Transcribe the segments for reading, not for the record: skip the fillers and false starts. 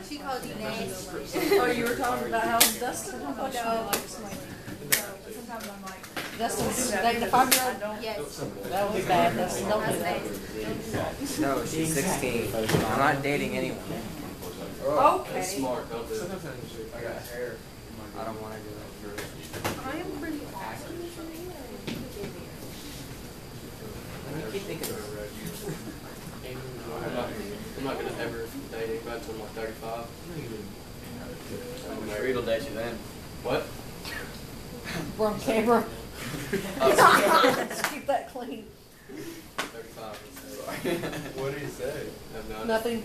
She called you nasty. Oh, you were talking about how Dustin? I thought you liked somebody. Sometimes I'm like, Dustin's dating a 5-year-old? Yes. That was bad, Dustin. Don't do that. No, she's 16. I'm not dating anyone. Okay. That's smart, don't do it. I got hair. I don't want to do that. I am pretty I awesome. keep thinking I'm not gonna ever date anybody until I'm like 35. Reed will date you then. What? We're on camera. Let's keep that clean. 35. What did he say? I've not. Nothing.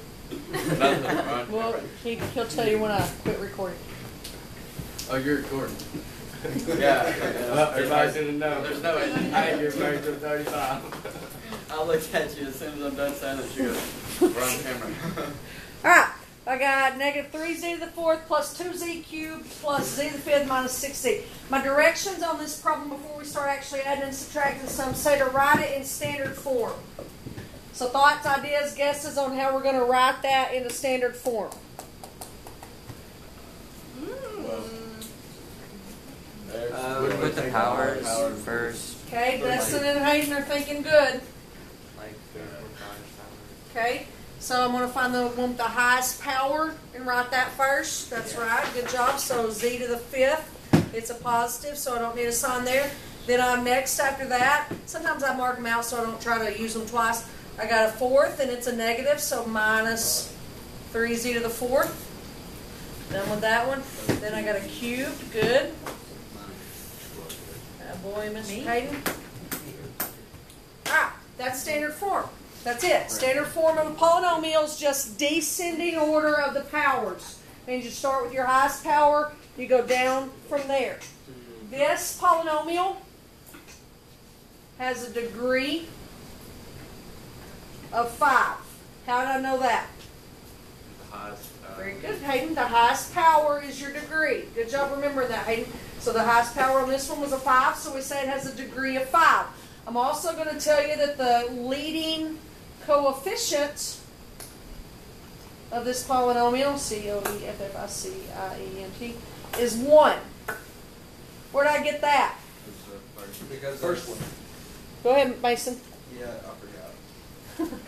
Nothing. Well, he'll tell you when I quit recording. Oh, you're recording. Yeah. Everybody's gonna know. There's no way. Hey, you're married to 35. I'll look at you as soon as I'm done saying that. She goes, we're on camera. Alright, I got negative 3z to the 4th plus 2z cubed plus z to the 5th minus 6z. My directions on this problem before we start actually adding and subtracting some say to write it in standard form. So thoughts, ideas, guesses on how we're going to write that in the standard form. We put the powers first. Okay, Dustin and Hayden are thinking good. Like, Okay, so I'm going to find the one with the highest power and write that first. That's right, good job. So z to the 5th, it's a positive, so I don't need a sign there. Then I'm next after that. Sometimes I mark them out so I don't try to use them twice. I got a 4th and it's a negative, so minus 3z to the 4th. Done with that one. Then I got a cubed, good. Boy, Mr. Hayden. Alright, that's standard form. That's it. Standard form of a polynomial is just descending order of the powers. Means you start with your highest power, you go down from there. This polynomial has a degree of 5. How did I know that? Very good, Hayden. The highest power is your degree. Good job remembering that, Hayden. So the highest power on this one was a 5, so we say it has a degree of 5. I'm also going to tell you that the leading coefficient of this polynomial, COEFFICIENT, is 1. Where did I get that? Because first one. Go ahead, Mason. Yeah, I forgot.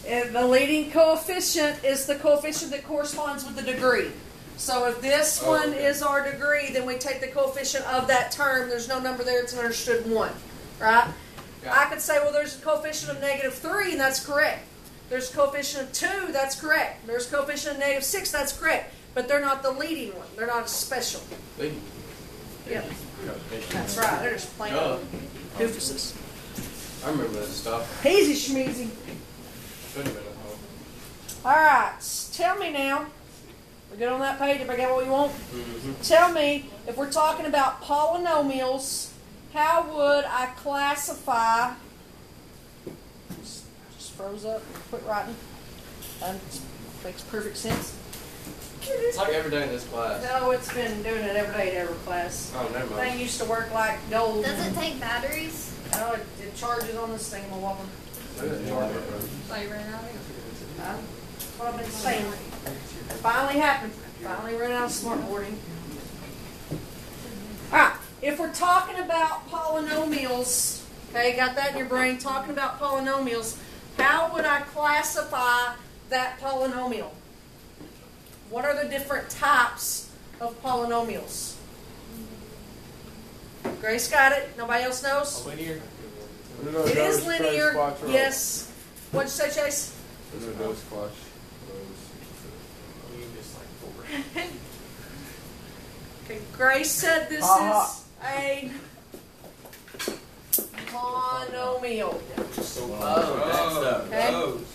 And the leading coefficient is the coefficient that corresponds with the degree. So if this one is our degree, then we take the coefficient of that term. There's no number there. It's understood 1. Right? Yeah. I could say, well, there's a coefficient of negative 3, and that's correct. There's a coefficient of 2, that's correct. There's a coefficient of negative 6, that's correct. But they're not the leading one. They're not a special. Yep. That's right. They're just plain old doofuses. I remember that stuff. Easy schmeezy. Couldn't have been at home. All right. Tell me now. We good on that page? Everybody got what you want? Mm-hmm. Tell me, if we're talking about polynomials, how would I classify... Just froze up. Quit writing. Makes perfect sense. It's like every day in this class. No, it's been doing it every day in every class. Oh, never mind. Thing used to work like gold. Does it take batteries? No, it charges on this thing. I'm walking. So you ran out of it? That's what I've been saying. Finally happened. Finally ran out of smartboarding. Alright, if we're talking about polynomials, okay, got that in your brain, talking about polynomials, how would I classify that polynomial? What are the different types of polynomials? Grace got it. Nobody else knows? Linear. It is linear. Yes. What'd you say, Chase? Okay, Grace said this is a monomial. Okay?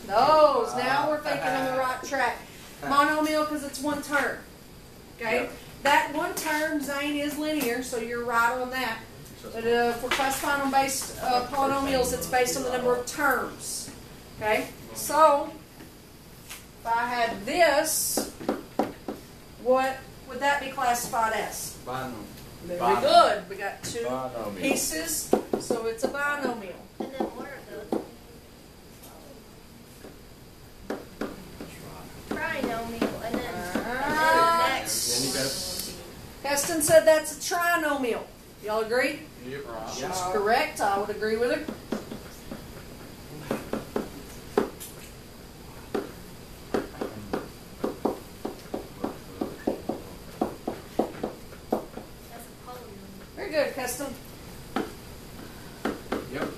Those. Now we're thinking on the right track. Monomial because it's one term. Okay? That one term, Zane, is linear, so you're right on that. But if we're classifying on based polynomials, it's based on the number of terms. Okay? So, if I had this, what would that be classified as? Binomial. Very good. We got two pieces, so it's a binomial. And then what are those? Trinomial. And Keston said that's a trinomial. Y'all agree? Yep. She's correct. I would agree with her. That's a polynomial. Very good, Keston. Yep.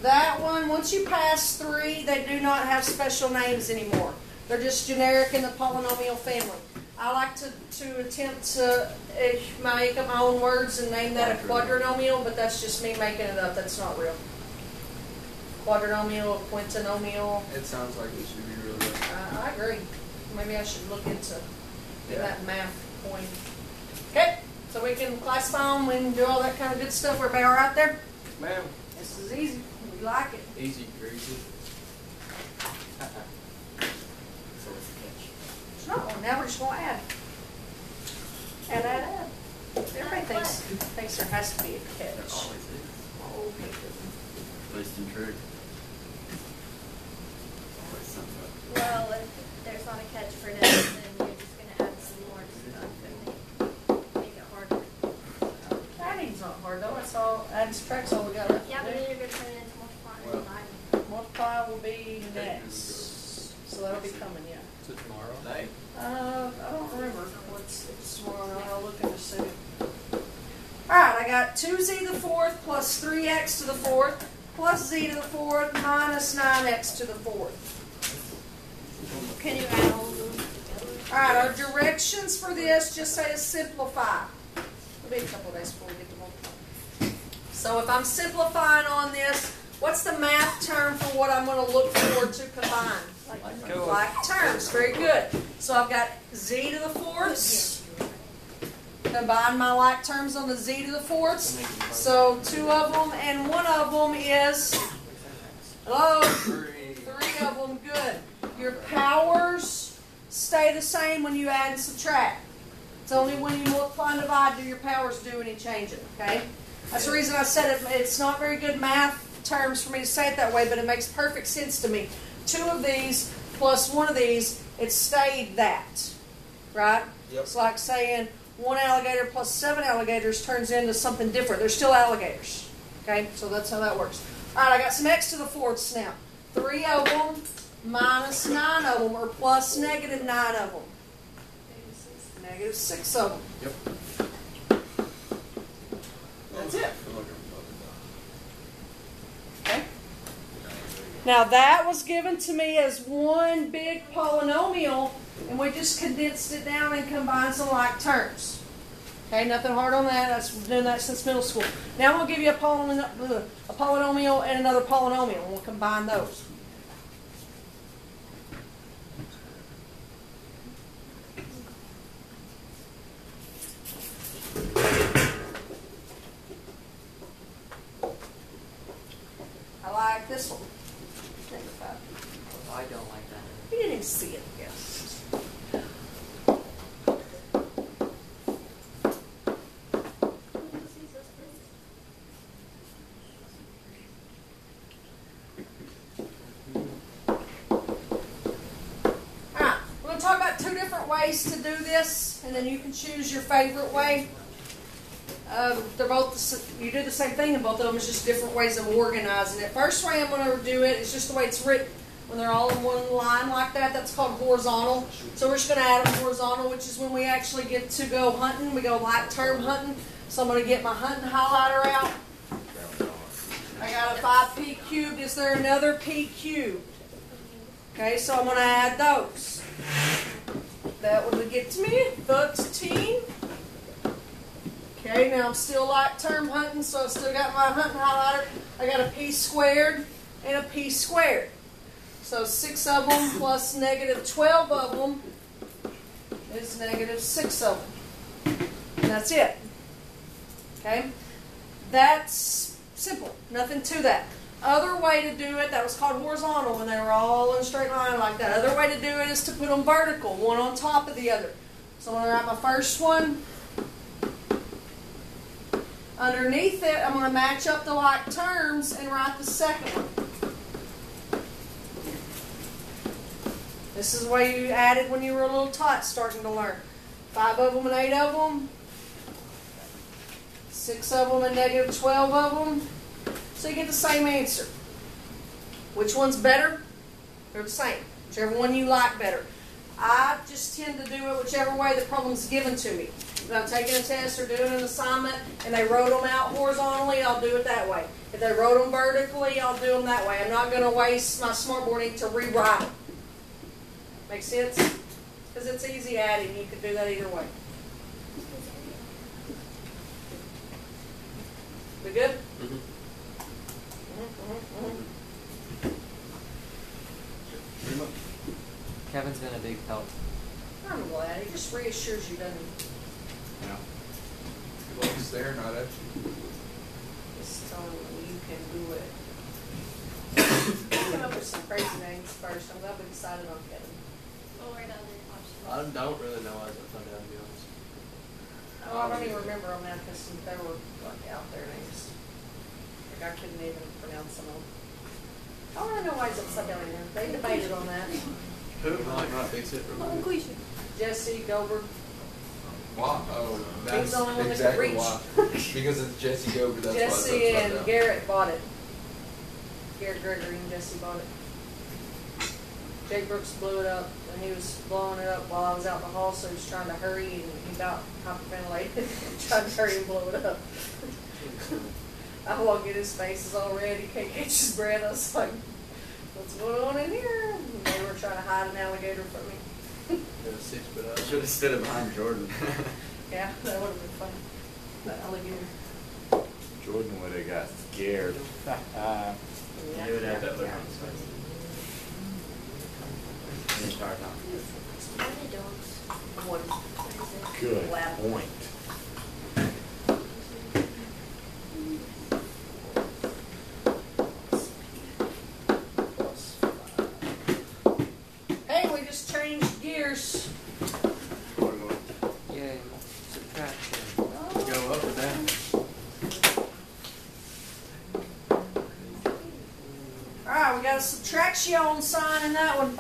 That one, once you pass 3, they do not have special names anymore. They're just generic in the polynomial family. I like to attempt to make up my own words and name that a quadrinomial, but that's just me making it up. That's not real. Quadrinomial, quintinomial. It sounds like it should be real good. I agree. Maybe I should look into that math point. Okay, so we can classify them, we can do all that kind of good stuff. Everybody all right there? Ma'am. This is easy. We like it. Easy, greasy. It's not one. Now we're just going to add. Add. Everybody thinks there has to be a There catch. always is. Oh, okay. At least in truth. Always something. Well, if there's not a catch for this, then you're just going to add some more stuff and make it harder. Adding's not hard though. It's all add and subtract's all we got left. Yeah, to but do. then you're going to turn it into multiplying and Well. dividing. Multiply will be next. So that'll be coming, yeah. To tomorrow. Hey. I don't remember what's tomorrow. I'll look in a second. Alright, I got 2z to the 4th plus 3x to the 4th plus z to the 4th minus 9x to the 4th. Can you add all of those together? Alright, our directions for this just say to simplify. It'll be a couple of days before we get to multiply. So if I'm simplifying on this, what's the math term for what I'm going to look for to combine? Like terms. Very good. So I've got z to the 4ths. Combine my like terms on the z to the 4ths. So 2 of them and 1 of them is, hello? 3 of them. Good. Your powers stay the same when you add and subtract. It's only when you multiply and divide do your powers do any changing. Okay? That's the reason I said it. It's not very good math terms for me to say it that way, but it makes perfect sense to me. 2 of these plus 1 of these, it stayed that. Right? Yep. It's like saying 1 alligator plus 7 alligators turns into something different. They're still alligators. Okay? So that's how that works. Alright, I got some x to the 4ths now. 3 of them minus 9 of them, or plus negative 9 of them. Negative 6 of them. Yep. That's it. Okay. Now that was given to me as one big polynomial, and we just condensed it down and combined some like terms. Okay, nothing hard on that. That's been doing that since middle school. Now I'm going to give you a polynomial and another polynomial, and we'll combine those. I like this one. I don't like that. You didn't even see it, yes. Alright, we're going to talk about 2 different ways to do this, and then you can choose your favorite way. They're both you do the same thing in both of them. It's just different ways of organizing it. First way I'm going to do it is just the way it's written. When they're all in one line like that, that's called horizontal. So we're just going to add them horizontal, which is when we actually get to go hunting. We go like term hunting. So I'm going to get my hunting highlighter out. I got a 5p cubed. Is there another p cubed? Okay, so I'm going to add those. That would get to me 13. Okay, now I'm still like term hunting, so I've still got my hunting highlighter. I got a p squared and a p squared. So 6 of them plus negative 12 of them is negative 6 of them. And that's it. Okay? That's simple. Nothing to that. Other way to do it, that was called horizontal when they were all in a straight line like that. Other way to do it is to put them vertical, one on top of the other. So I'm going to write my first one. Underneath it, I'm going to match up the like terms and write the second one. This is the way you added when you were a little tot starting to learn. 5 of them and 8 of them 6 of them and negative 12 of them. So you get the same answer. Which one's better? They're the same. Whichever one you like better. I just tend to do it whichever way the problem's given to me. If I'm taking a test or doing an assignment and they wrote them out horizontally, I'll do it that way. If they wrote them vertically, I'll do them that way. I'm not going to waste my smartboard ink to rewrite them. Make sense? Because it's easy adding. You could do that either way. We good? Mm-hmm. Kevin's been a big help. I'm glad. It just reassures you, doesn't it? Yeah. He looks staring right at you. Just telling you you can do it. Come up with some crazy names first. I'm glad we decided on Kevin. We'll write down the options. I don't really know why I found out, to be honest. Oh, I don't even remember them now because they were like out there names. Like I couldn't even pronounce them all. I don't really know why he's upside down here. They debated on that. Who might not fix it for me? Jesse Goldberg. Why? Oh, that's the only one that could exactly reach. why. Because it's Jesse Gober, that's Jesse why it's and upside down. Garrett bought it. Garrett Gregory and Jesse bought it. Jake Brooks blew it up, and he was blowing it up while I was out in the hall, so he was trying to hurry, and he about hyperventilated, trying to hurry and blow it up. I walk in, his face is all red, he can't catch his breath. I was like, what's going on in here? And they were trying to hide an alligator from me. It was 6 foot up. I should have stood it behind Jordan. Yeah, that would have been fun. That alligator. Jordan would have got scared. Yeah. He would have that look on his face. The entire time. How many dogs? One. What is it? Good Lab. point. Hey, we just changed gears. Yay, subtraction. Go up or down? Alright, we got a subtraction sign in that one.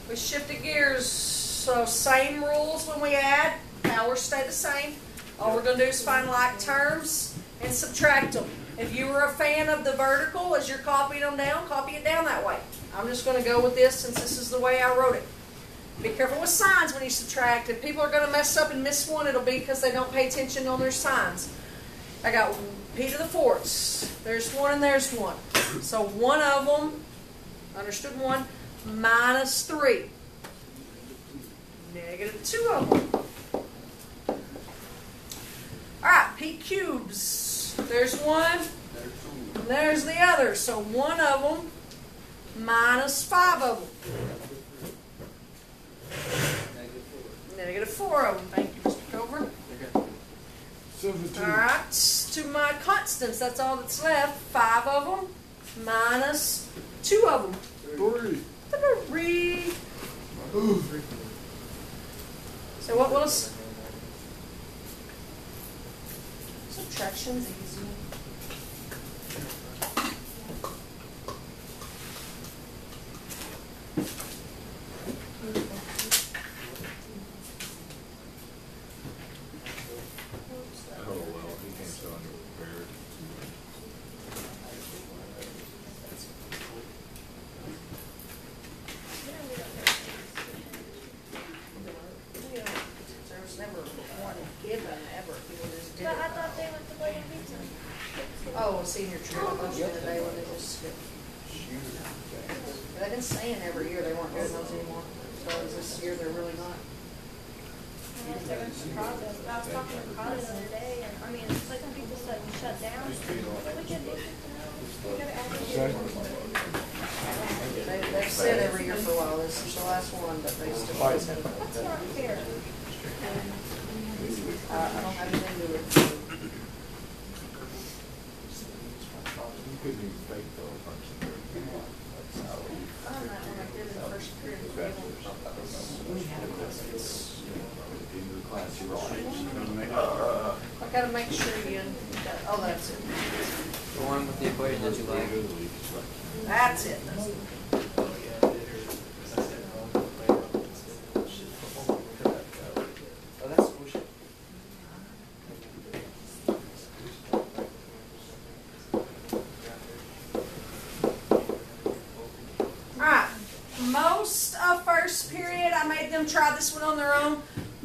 We shifted gears. So same rules when we add. Powers stay the same. All we're going to do is find like terms and subtract them. If you were a fan of the vertical, as you're copying them down, copy it down that way. I'm just going to go with this since this is the way I wrote it. Be careful with signs when you subtract. If people are going to mess up and miss one, it'll be because they don't pay attention on their signs. I got p to the fourths. There's one and there's one. So one of them, understood one, minus 3. Negative 2 of them. Alright, p cubes. There's one, and there's the other. So one of them, minus 5 of them. Negative 4 of them. Thank you, Mr. Cover. 17. Alright, to my constants, that's all that's left. 5 of them, minus 2 of them. 3. 3. So what was subtraction's easy. Oh, well, he came so unprepared. There was never one given ever. People just did But it. I thought they went to William Pizza. Oh, senior trip. I thought you meant the day when they just skipped. They've been saying every year they weren't doing those anymore. So is this year they're really not? Unless they're going to surprise us. I was talking to Carly the other day, and I mean, it's like people suddenly shut down. But we can do it. We gotta add it. They've said every year for a while. This is the last one, but they still haven't said it. That's not fair. I don't have anything to do with it. You couldn't even fake the function. On that one, I did in the first period. In your class, you're on. I gotta make sure you, oh, that's it. The one with the equation that you like. That's it. Oh, that's bullshit.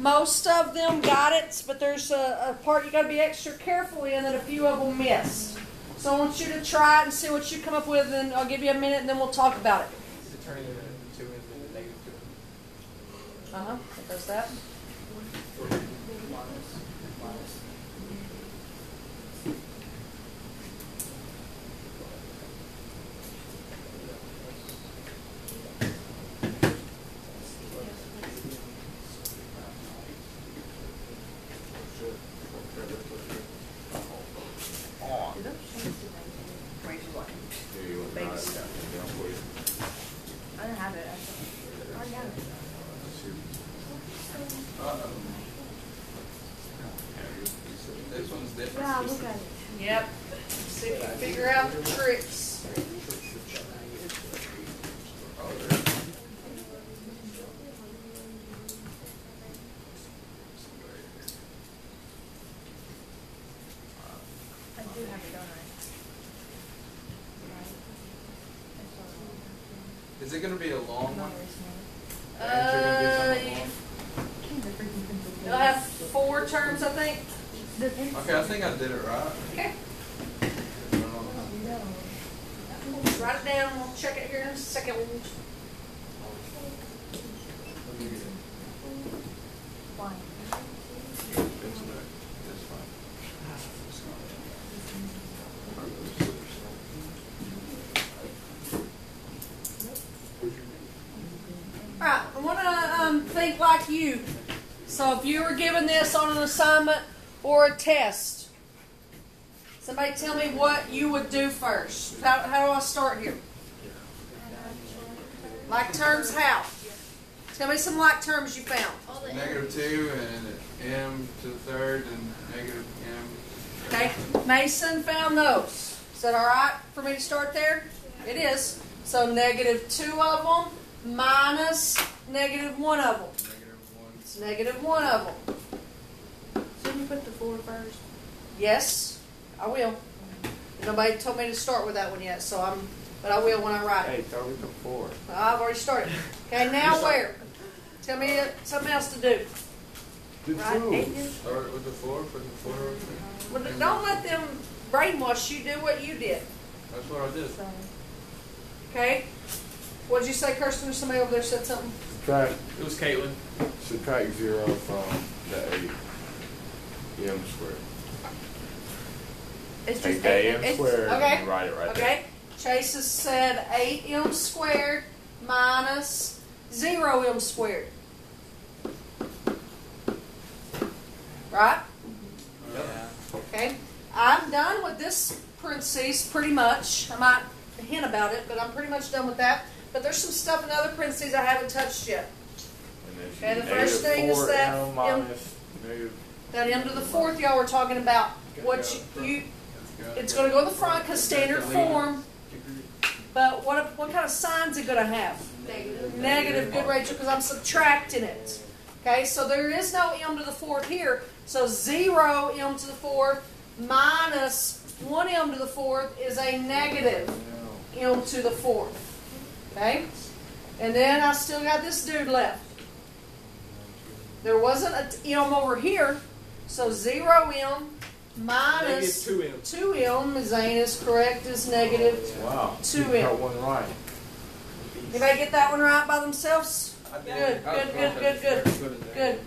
Most of them got it, but there's a part you got to be extra careful in that a few of them missed. So I want you to try it and see what you come up with, and I'll give you a minute, and then we'll talk about it. Turning the 2 into the negative 2. What does that? Yeah, you want to write it down for you. I didn't have it. I already have it. This one's different. Yeah, look at it. Yep. See if you can figure out the tricks. Oh, there. I do have it, don't I? Is it going to be a long one? You'll have 4 terms, I think. Okay, I think I did it right. Okay. I don't know. Write it down. We'll check it here in a second. Fine. It's not. It's fine. All right, I want to think like you. So if you were given this on an assignment or a test, somebody tell me what you would do first. How do I start here? Like terms how? Tell me some like terms you found. -2 and m to the third and negative m. Okay, Mason found those. Is that all right for me to start there? It is. So -2 of them minus -1 of them. -1. It's -1 of them. Shouldn't you put the 4 first? Yes, I will. Nobody told me to start with that one yet, but I will when I write it. Hey, start with the 4. I've already started. Okay, now where? Tell me something else to do. The Right, 2. Start with the 4, put the 4 over there. Well, don't let them brainwash you. Do what you did. That's what I did. Okay? What did you say, Kirsten? Or somebody over there said something? Subtract, It was Caitlin. subtract 0 from the 8. M squared. It's Take just that 8. M It's, squared okay. and write it right there. Okay. Chase has said 8m squared minus 0m squared. Right? Yeah. Okay. I'm done with this parentheses pretty much. I might hint about it, but I'm pretty much done with that. But there's some stuff in other parentheses I haven't touched yet. And then Okay, the negative first thing is 4 that M minus negative. That m to the 4th y'all were talking about. What you it's going to go in the front because standard form. But what kind of sign's it going to have? Negative. Good, Rachel, because I'm subtracting it. Okay, so there is no m to the 4th here. So 0 m to the 4th minus 1 m to the 4th is a negative m to the 4th. Okay? And then I still got this dude left. There wasn't an m over here. So 0m minus Negative 2m, Zane is correct, is negative Wow. 2m. You got one right. Anybody get that one right by themselves? I did. Good, good, good, good, good.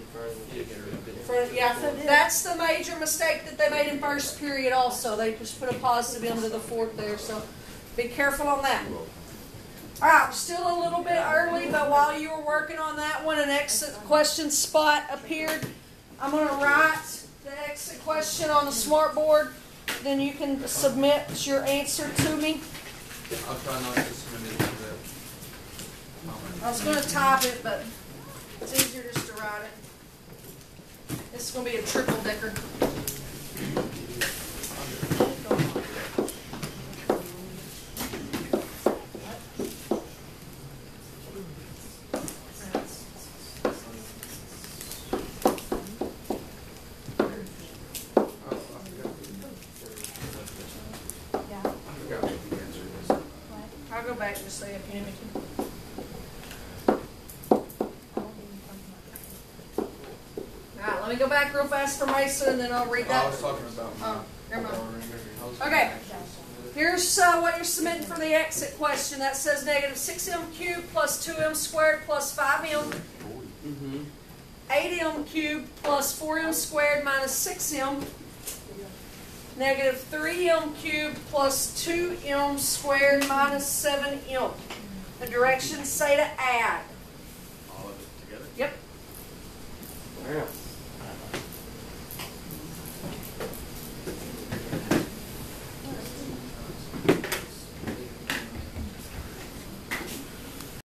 Good. Yeah, that's the major mistake that they made in first period also. They just put a positive into the 4th there, so be careful on that. All right, we're still a little bit early, but while you were working on that one, an exit question spot appeared. I'm going to write the exit question on the smartboard. Then you can submit your answer to me. I'll try not to submit it to that. I was going to type it, but it's easier just to write it. This is going to be a triple decker. I forgot what the answer is. I'll go back and just say if you need me to. let me go back real fast for Mason, and then I'll read I that. was talking about Oh, never mind. I was Okay. Here's what you're submitting for the exit question. That says negative 6m cubed plus 2m squared plus 5m. 8m cubed plus 4m squared minus 6m. Negative 3m cubed plus 2m squared minus 7m. The directions say to add. All of it together? Yep. Wow.